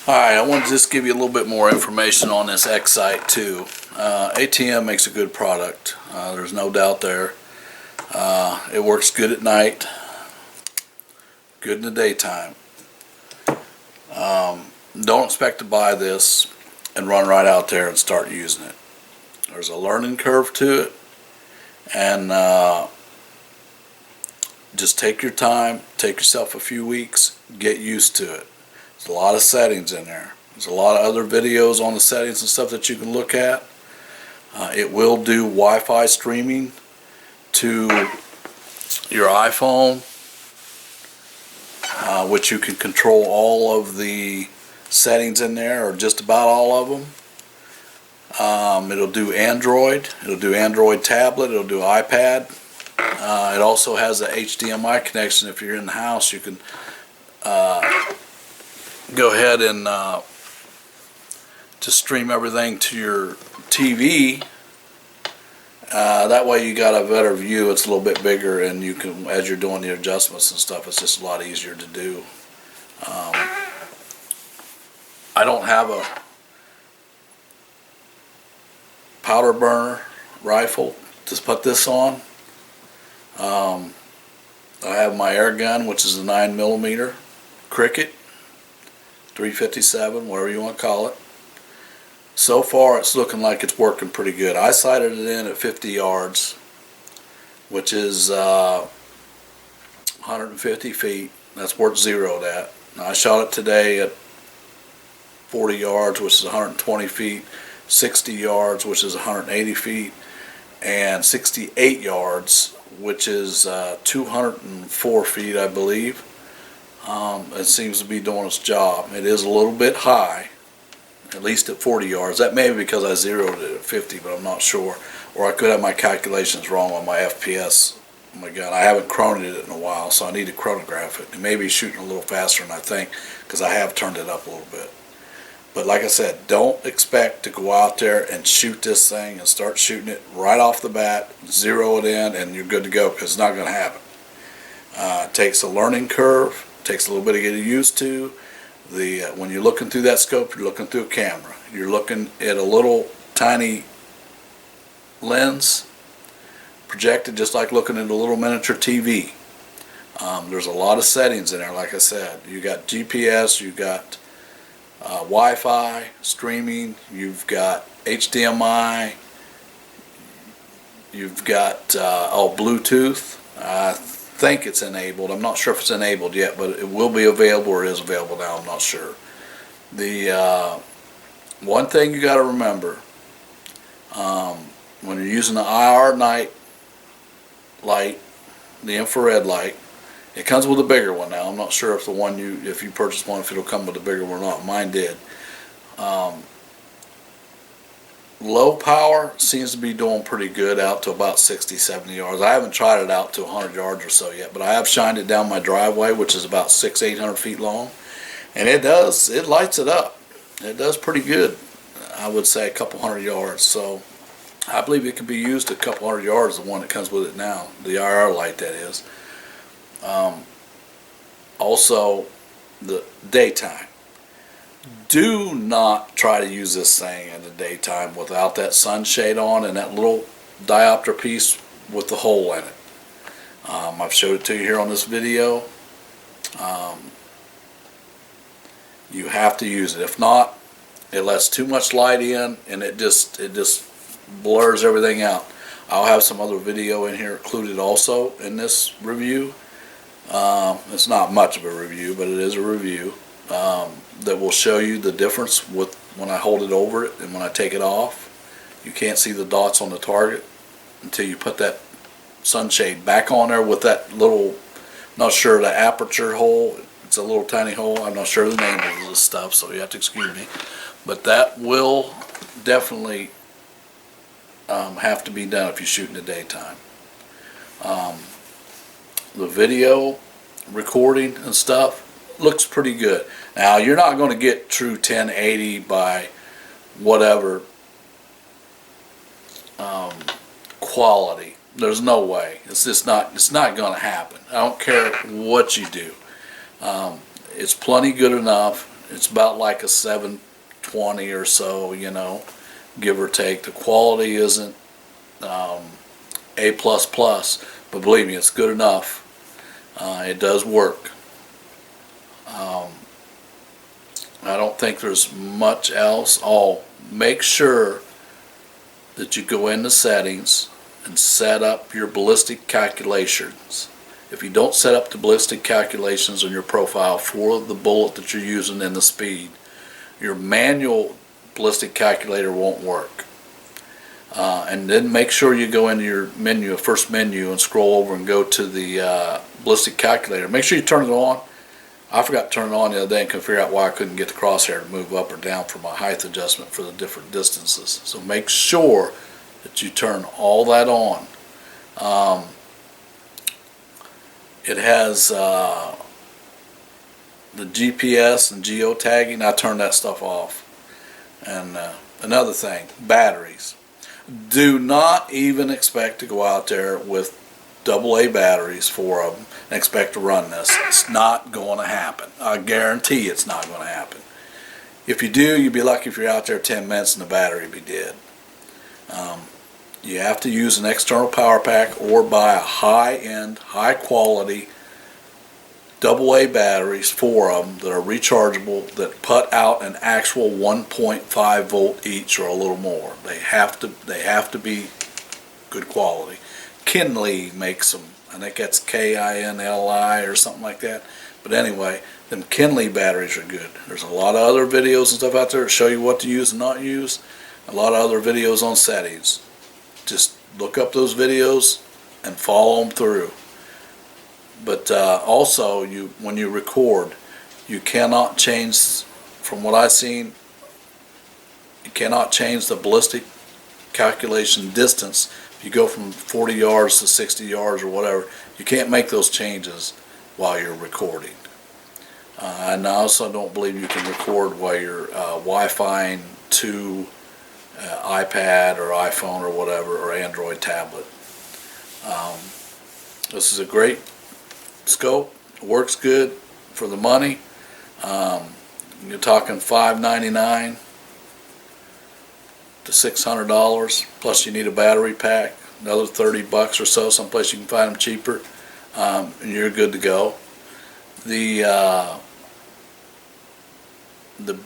Alright, I want to just give you a little bit more information on this X Site II. ATN makes a good product. There's no doubt there. It works good at night, good in the daytime. Don't expect to buy this and run right out there and start using it. There's a learning curve to it, and just take your time, take yourself a few weeks, get used to it. There's a lot of settings in there. There's a lot of other videos on the settings and stuff that you can look at. It will do Wi-Fi streaming to your iPhone, which you can control all of the settings in there, or just about all of them. It'll do Android, it'll do Android tablet, it'll do iPad. It also has a HDMI connection. If you're in the house, you can go ahead and just stream everything to your TV. That way you got a better view. It's a little bit bigger, and you can, as you're doing the adjustments and stuff, it's just a lot easier to do. I don't have a powder burner rifle to put this on. I have my air gun, which is a 9mm Cricket 357, whatever you want to call it. So far it's looking like it's working pretty good. I sighted it in at 50 yards, which is 150 feet. That's where it's zeroed at. Now, I shot it today at 40 yards, which is 120 feet, 60 yards, which is 180 feet, and 68 yards, which is 204 feet, I believe. It seems to be doing its job. It is a little bit high, at least at 40 yards. That may be because I zeroed it at 50, but I'm not sure. Or I could have my calculations wrong on my FPS. Oh my God, I haven't chronoed it in a while, so I need to chronograph it. It may be shooting a little faster than I think, because I have turned it up a little bit. But like I said, don't expect to go out there and shoot this thing and start shooting it right off the bat, zero it in, and you're good to go, because it's not going to happen. It takes a learning curve. Takes a little bit to get used to. When you're looking through that scope, you're looking through a camera. You're looking at a little tiny lens projected, just like looking at a little miniature TV. There's a lot of settings in there. Like I said, you got GPS, you got Wi-Fi streaming, you've got HDMI, you've got Bluetooth. I think it's enabled. I'm not sure if it's enabled yet, but it will be available, or is available now. I'm not sure. The one thing you got to remember, when you're using the IR night light, the infrared light, it comes with a bigger one now. I'm not sure if the one if you purchase one, if it'll come with a bigger one or not. Mine did. Low power seems to be doing pretty good out to about 60-70 yards. I haven't tried it out to 100 yards or so yet, but I have shined it down my driveway, which is about 600-800 feet long, and it lights it up. It does pretty good. I would say a couple hundred yards. So I believe it can be used a couple hundred yards, the one that comes with it now, the IR light, that is. Also, the daytime. Do not try to use this thing in the daytime without that sunshade on and that little diopter piece with the hole in it. I've showed it to you here on this video. You have to use it. If not, it lets too much light in, and it just blurs everything out. I'll have some other video in here included also in this review. It's not much of a review, but it is a review. That will show you the difference with when I hold it over it and when I take it off. You can't see the dots on the target until you put that sunshade back on there with that little, not sure, the aperture hole. It's a little tiny hole. I'm not sure the name of this stuff, so you have to excuse me. But that will definitely have to be done if you shoot in the daytime. The video recording and stuff looks pretty good. Now, you're not going to get true 1080 by whatever quality. There's no way. It's just not. It's not going to happen. I don't care what you do. It's plenty good enough. it's about like a 720 or so, you know, give or take. The quality isn't A++, but believe me, it's good enough. It does work. I don't think there's much else. Make sure that you go into settings and set up your ballistic calculations. If you don't set up the ballistic calculations on your profile for the bullet that you're using and the speed, your manual ballistic calculator won't work. And then make sure you go into your menu, first menu, and scroll over and go to the ballistic calculator. Make sure you turn it on. I forgot to turn it on the other day and couldn't figure out why I couldn't get the crosshair to move up or down for my height adjustment for the different distances. So make sure that you turn all that on. It has the GPS and geotagging. I turned that stuff off. And another thing, batteries. Do not even expect to go out there with AA batteries for them and expect to run this. It's not going to happen. I guarantee it's not going to happen. If you do, you'd be lucky if you're out there 10 minutes and the battery be dead. You have to use an external power pack or buy a high-end, high-quality AA batteries, 4 of them that are rechargeable, that put out an actual 1.5 volt each or a little more. They have to be good quality. Kinley makes them. I think that's Kinli or something like that. But anyway, them Kinley batteries are good. There's a lot of other videos and stuff out there that show you what to use and not use. A lot of other videos on settings. Just look up those videos and follow them through. But also, when you record, you cannot change, from what I've seen, you cannot change the ballistic calculation distance. If you go from 40 yards to 60 yards or whatever, you can't make those changes while you're recording. And I also don't believe you can record while you're Wi-Fiing to iPad or iPhone or whatever, or Android tablet. This is a great scope. It works good for the money. You're talking $599 to $600, plus you need a battery pack, another $30 or so, someplace you can find them cheaper, and you're good to go. The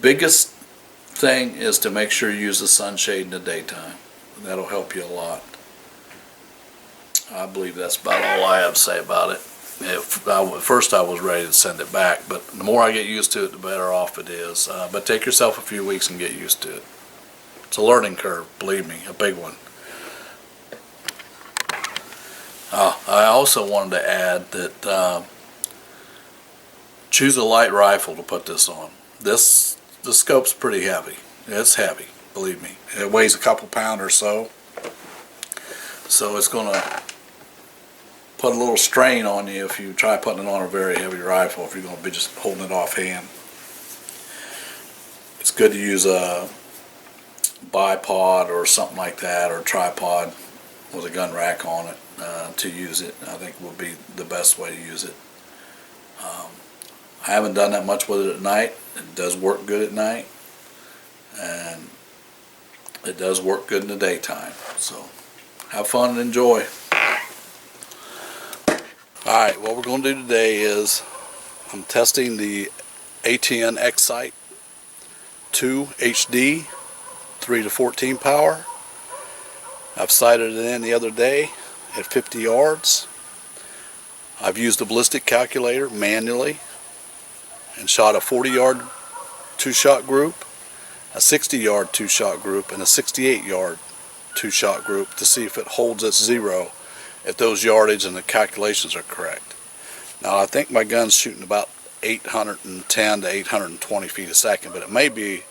biggest thing is to make sure you use the sunshade in the daytime. That'll help you a lot. I believe that's about all I have to say about it. At first I was ready to send it back, but the more I get used to it, the better off it is. But take yourself a few weeks and get used to it. It's a learning curve, believe me, a big one. I also wanted to add that choose a light rifle to put this on. The scope's pretty heavy. It's heavy, believe me. It weighs a couple pounds or so. So it's going to put a little strain on you if you try putting it on a very heavy rifle, if you're going to be just holding it offhand. It's good to use a bipod or something like that, or a tripod with a gun rack on it to use it. I think would be the best way to use it. I haven't done that much with it at night. It does work good at night, and it does work good in the daytime. So have fun and enjoy. Alright, what we're going to do today is I'm testing the ATN X Site II HD 3 to 14 power. I've sighted it in the other day at 50 yards. I've used the ballistic calculator manually and shot a 40-yard two-shot group, a 60-yard two-shot group, and a 68-yard two-shot group to see if it holds its zero, if those yardage and the calculations are correct. Now I think my gun's shooting about 810 to 820 feet a second, but it may be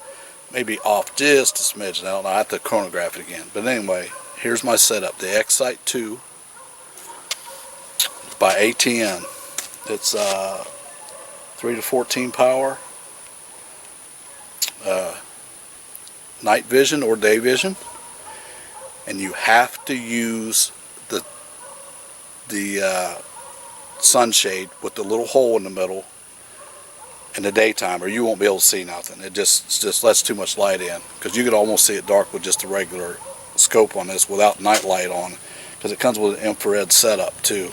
off just a smidge. Now I have to chronograph it again. But anyway, here's my setup. The X Site II by ATN. It's 3 to 14 power, night vision or day vision, and you have to use the sunshade with the little hole in the middle, in the daytime, or you won't be able to see nothing. It just lets too much light in, because you could almost see it dark with just a regular scope on this without night light on, because it comes with an infrared setup too.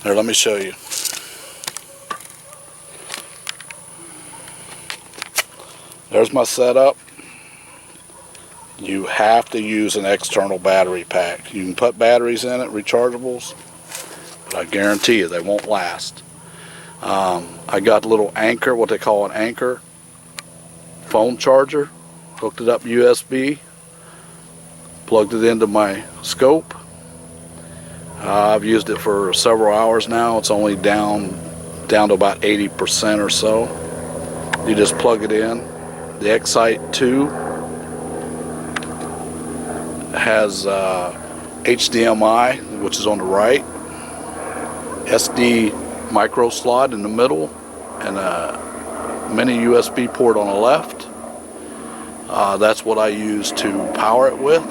Here, let me show you. There's my setup. You have to use an external battery pack. You can put batteries in it, rechargeables, but I guarantee you they won't last. I got a little anchor, what they call an anchor phone charger, hooked it up USB, plugged it into my scope. I've used it for several hours now. It's only down to about 80% or so. You just plug it in. The X Site II has HDMI, which is on the right, SD micro slot in the middle, and a mini USB port on the left. That's what I use to power it with.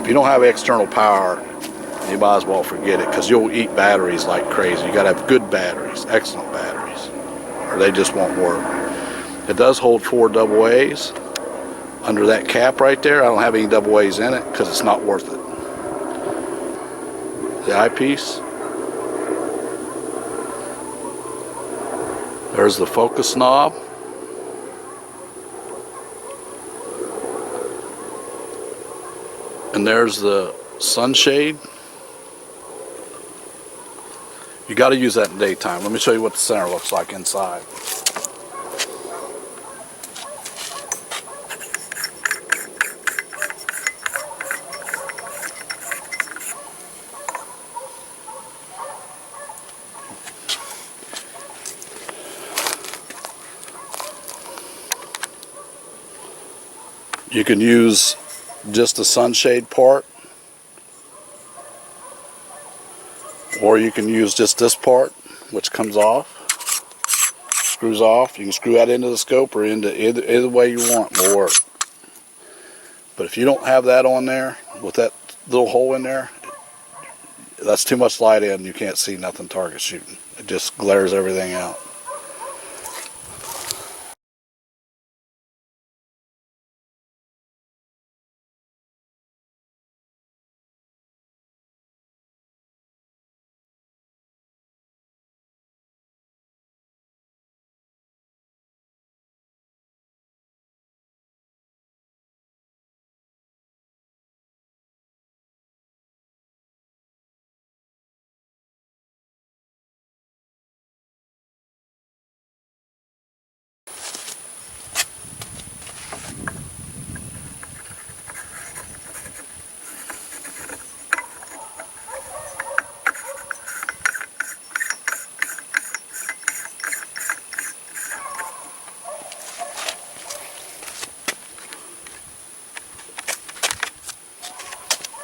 If you don't have external power, you might as well forget it, because you'll eat batteries like crazy. You got to have good batteries, excellent batteries, or they just won't work. It does hold 4 AA's. Under that cap right there, I don't have any AA's in it because it's not worth it. The eyepiece. There's the focus knob. And there's the sunshade. You got to use that in daytime. Let me show you what the center looks like inside. You can use just the sunshade part, or you can use just this part, which comes off, screws off. You can screw that into the scope or into either way you want, will work. But if you don't have that on there, with that little hole in there, that's too much light in, you can't see nothing target shooting. It just glares everything out.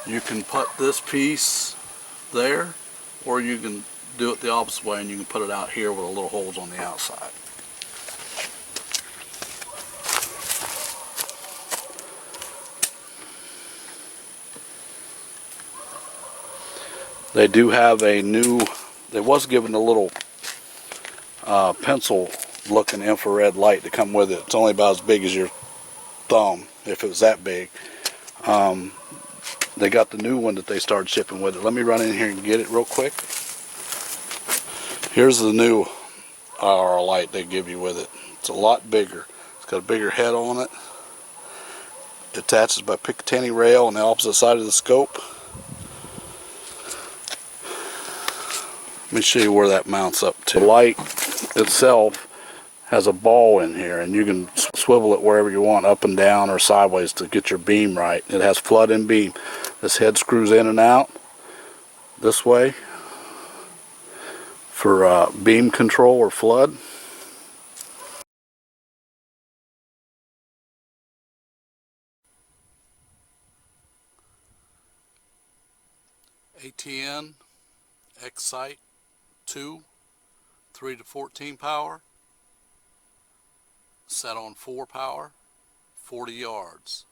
You can put this piece there, or you can do it the opposite way and you can put it out here with the little holes on the outside. They do have a new, they was given a little pencil looking infrared light to come with it. It's only about as big as your thumb, if it was that big. They got the new one that they started shipping with it. Let me run in here and get it real quick. Here's the new IR light they give you with it. It's a lot bigger. It's got a bigger head on it. It attaches by Picatinny rail on the opposite side of the scope. Let me show you where that mounts up to. The light itself has a ball in here, and you can swivel it wherever you want, up and down or sideways, to get your beam right. It has flood and beam. This head screws in and out this way for beam control or flood. ATN X Site II, 3 to 14 power, set on 4 power, 40 yards.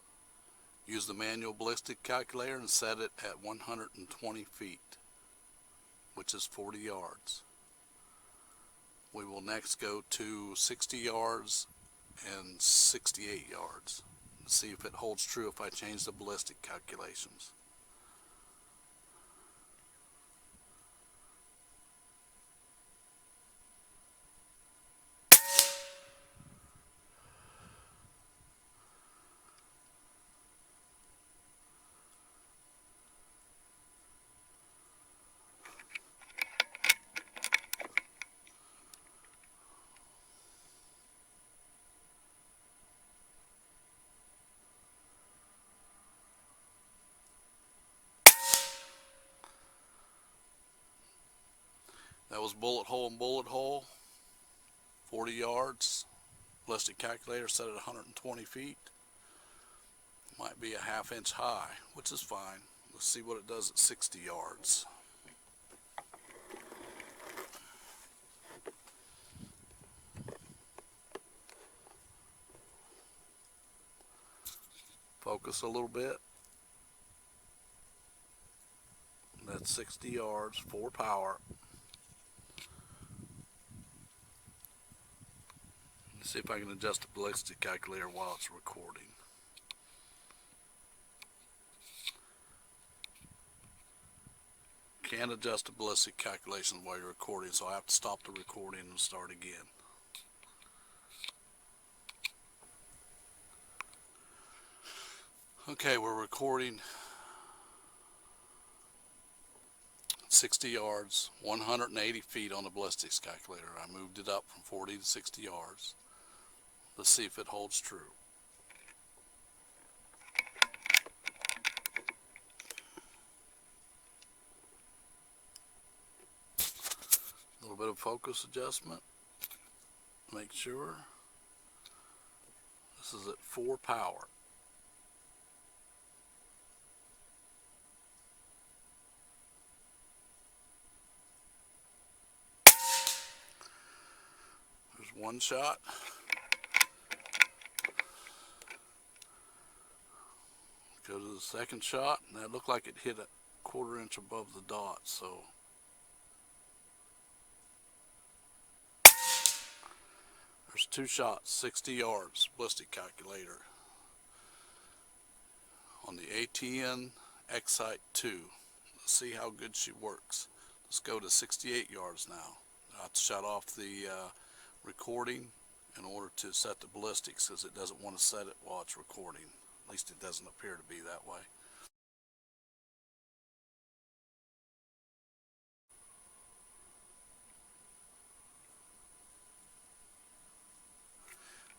Use the manual ballistic calculator and set it at 120 feet, which is 40 yards. We will next go to 60 yards and 68 yards. See if it holds true if I change the ballistic calculations. That was bullet hole and bullet hole, 40 yards. Ballistic calculator set at 120 feet. Might be a ½ inch high, which is fine. Let's see what it does at 60 yards. Focus a little bit. That's 60 yards, 4 power. Let's see if I can adjust the ballistic calculator while it's recording. Can't adjust the ballistic calculation while you're recording, so I have to stop the recording and start again. Okay, we're recording 60 yards, 180 feet on the ballistics calculator. I moved it up from 40 to 60 yards. Let's see if it holds true. A little bit of focus adjustment. Make sure. This is at 4 power. There's one shot. Go to the second shot, and that looked like it hit a ½ inch above the dot, so there's 2 shots, 60 yards, ballistic calculator on the ATN X Site II. Let's see how good she works. Let's go to 68 yards now. I have to shut off the recording in order to set the ballistics, because it doesn't want to set it while it's recording. At least it doesn't appear to be that way.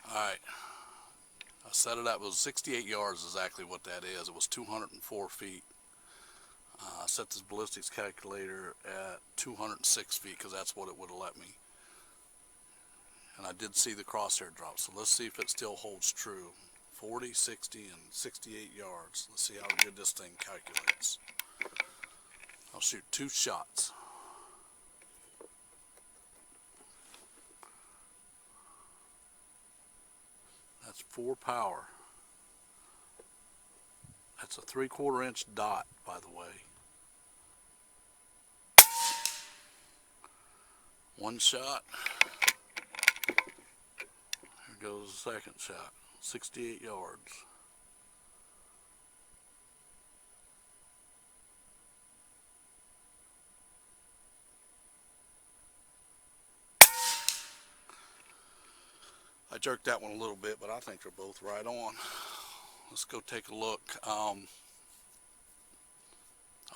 Alright, I set it up. It was 68 yards, exactly what that is. It was 204 feet. I set this ballistics calculator at 206 feet because that's what it would have let me. And I did see the crosshair drop, so let's see if it still holds true. 40, 60, and 68 yards. Let's see how good this thing calculates. I'll shoot 2 shots. That's 4 power. That's a 3/4 inch dot, by the way. One shot. Here goes the second shot. 68 yards. I jerked that one a little bit, but I think they're both right on. Let's go take a look. I'll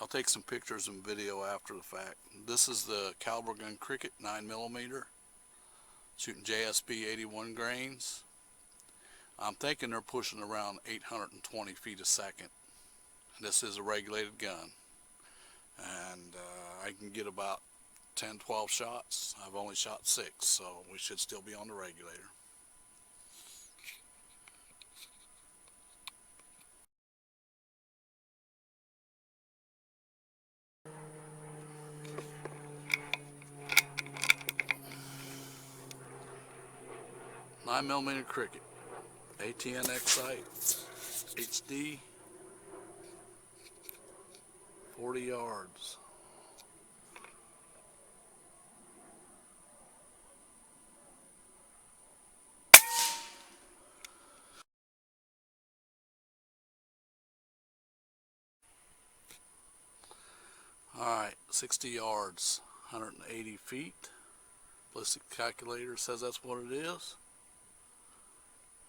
take some pictures and video after the fact. This is the Kalibrgun Cricket 9mm, shooting JSB 81 grains. I'm thinking they're pushing around 820 feet a second. This is a regulated gun, and I can get about 10-12 shots. I've only shot 6, so we should still be on the regulator. .9mm Cricket, ATN X Site HD, 40 yards. 60 yards, 180 feet. Ballistic calculator says that's what it is.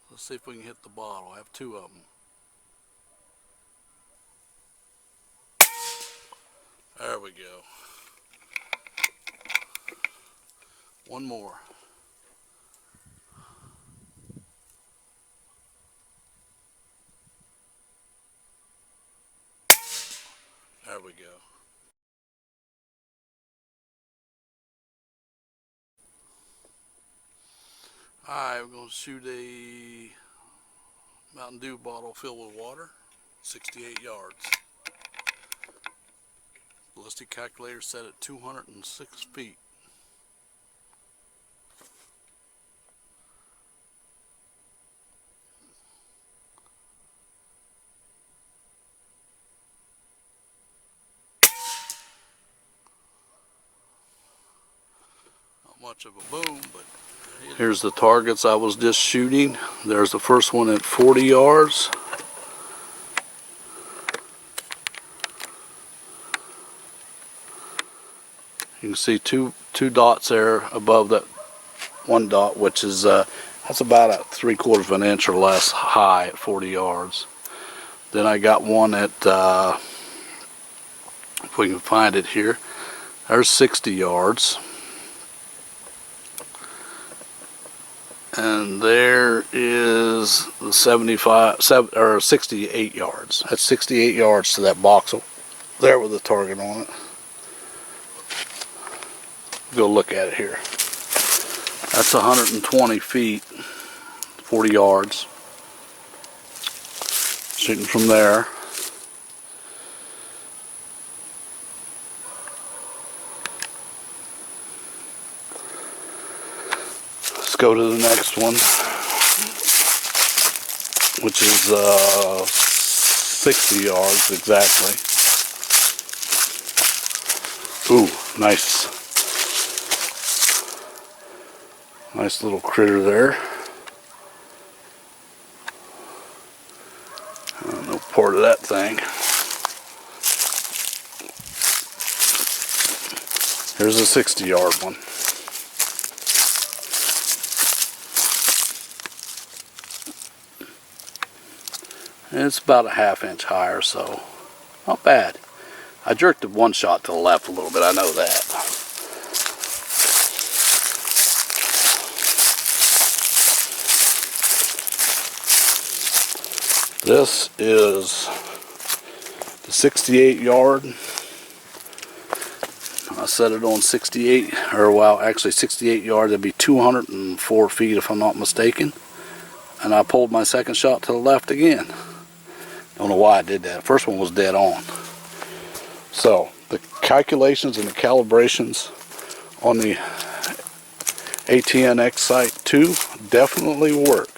Let's see if we can hit the bottle. I have two of them. There we go. One more. There we go. Alright, we're going to shoot a Mountain Dew bottle filled with water, 68 yards. Ballistic calculator set at 206 feet. Not much of a boom, but here's the targets I was just shooting. There's the first one at 40 yards. You can see two dots there above that one dot, which is that's about a 3/4 of an inch or less high at 40 yards. Then I got one at if we can find it here. There's 60 yards. And there is the 68 yards. That's 68 yards to that box there with the target on it. Go look at it here. That's 120 feet, 40 yards. Shooting from there. Let's go to the next one, which is 60 yards exactly. Ooh, nice. Nice little critter there. No part of that thing. Here's a 60-yard one. And it's about a ½ inch high or so. Not bad. I jerked it one shot to the left a little bit, I know that. This is the 68 yard. I set it on 68, or well, actually 68 yards. That'd be 204 feet if I'm not mistaken. And I pulled my second shot to the left again. Don't know why I did that. First one was dead on. So the calculations and the calibrations on the ATN X Site II definitely work.